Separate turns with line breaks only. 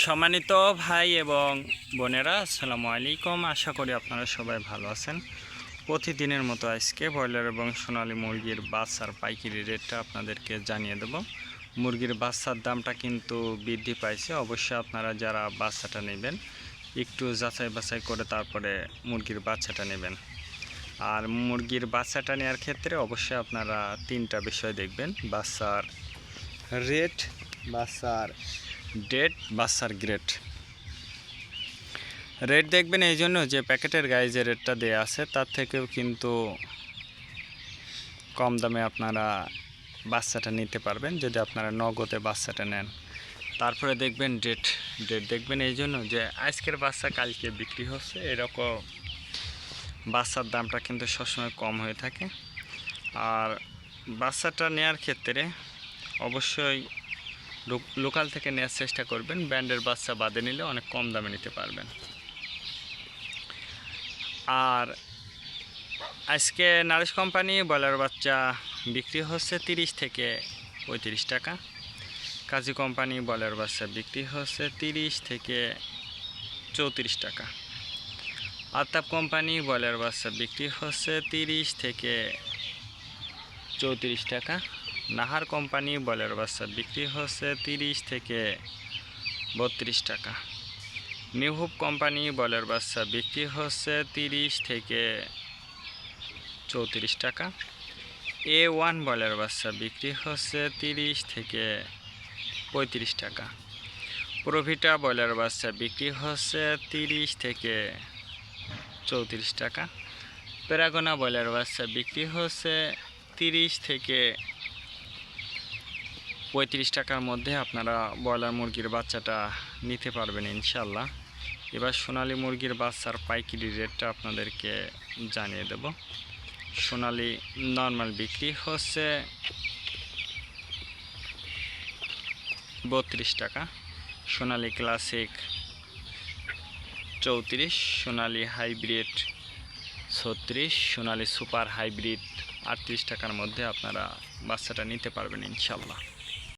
সম্মানিত ভাই এবং বোনেরা, আসসালামু আলাইকুম। আশা করি আপনারা সবাই ভালো আছেন। প্রতিদিনের মতো আজকে ব্রয়লার এবং সোনালী মুরগির বাচ্চার পাইকারি রেটটা আপনাদেরকে জানিয়ে দেব। মুরগির বাচ্চার দামটা কিন্তু বৃদ্ধি পাইছে। অবশ্যই আপনারা যারা বাচ্চাটা নেবেন একটু যাচাই বাছাই করে তারপরে মুরগির বাচ্চাটা নেবেন। আর মুরগির বাচ্চাটা নেওয়ার ক্ষেত্রে অবশ্যই আপনারা তিনটা বিষয় দেখবেন: বাচ্চার রেট, বাচ্চার ডেট, বাচ্চার গ্রেড। রেট দেখবেন এই জন্য যে প্যাকেটের গায়ে যে রেটটা দেওয়া আছে তার থেকেও কিন্তু কম দামে আপনারা বাচ্চাটা নিতে পারবেন যদি আপনারা নগদে বাচ্চাটা নেন। তারপরে দেখবেন ডেট দেখবেন এই জন্য যে আজকের বাচ্চা কালকে বিক্রি হচ্ছে, এরকম বাচ্চার দামটা কিন্তু সবসময় কম হয়ে থাকে। আর বাচ্চাটা নেওয়ার ক্ষেত্রে অবশ্যই লোকাল থেকে নেওয়ার চেষ্টা করবেন। ব্র্যান্ডের বাচ্চা বাদে নিলে অনেক কম দামে নিতে পারবেন। আর আজকে নারিশ কোম্পানি ব্রয়লার বাচ্চা বিক্রি হচ্ছে 30 থেকে 35 টাকা। কাজী কোম্পানি ব্রয়লার বাচ্চা বিক্রি হচ্ছে 30 থেকে 34 টাকা। আতাপ কোম্পানি ব্রয়লার বাচ্চা বিক্রি হচ্ছে 30 থেকে 34 টাকা। নাহার কোম্পানি ব্রয়লার বাচ্চা বিক্রি হচ্ছে 30 থেকে 32 টাকা। নিউহুব কোম্পানি ব্রয়লার বাচ্চা বিক্রি হচ্ছে 30 থেকে 34 টাকা। A1 ব্রয়লার বাচ্চা বিক্রি হচ্ছে 30 থেকে 35 টাকা। প্রোভিটা ব্রয়লার বাচ্চা বিক্রি হচ্ছে 30 থেকে 34 টাকা। প্যারাগোনা ব্রয়লার বাচ্চা বিক্রি হচ্ছে 30 থেকে 35 টাকার মধ্যে আপনারা ব্রয়লার মুরগির বাচ্চাটা নিতে পারবেন ইনশাল্লাহ। এবার সোনালী মুরগির বাচ্চার পাইকারি রেটটা আপনাদেরকে জানিয়ে দেব। সোনালী নর্মাল বিক্রি হচ্ছে 32 টাকা, সোনালী ক্লাসিক 34, সোনালী হাইব্রিড 36, সোনালী সুপার হাইব্রিড 38 টাকার মধ্যে আপনারা বাচ্চাটা নিতে পারবেন ইনশাল্লাহ।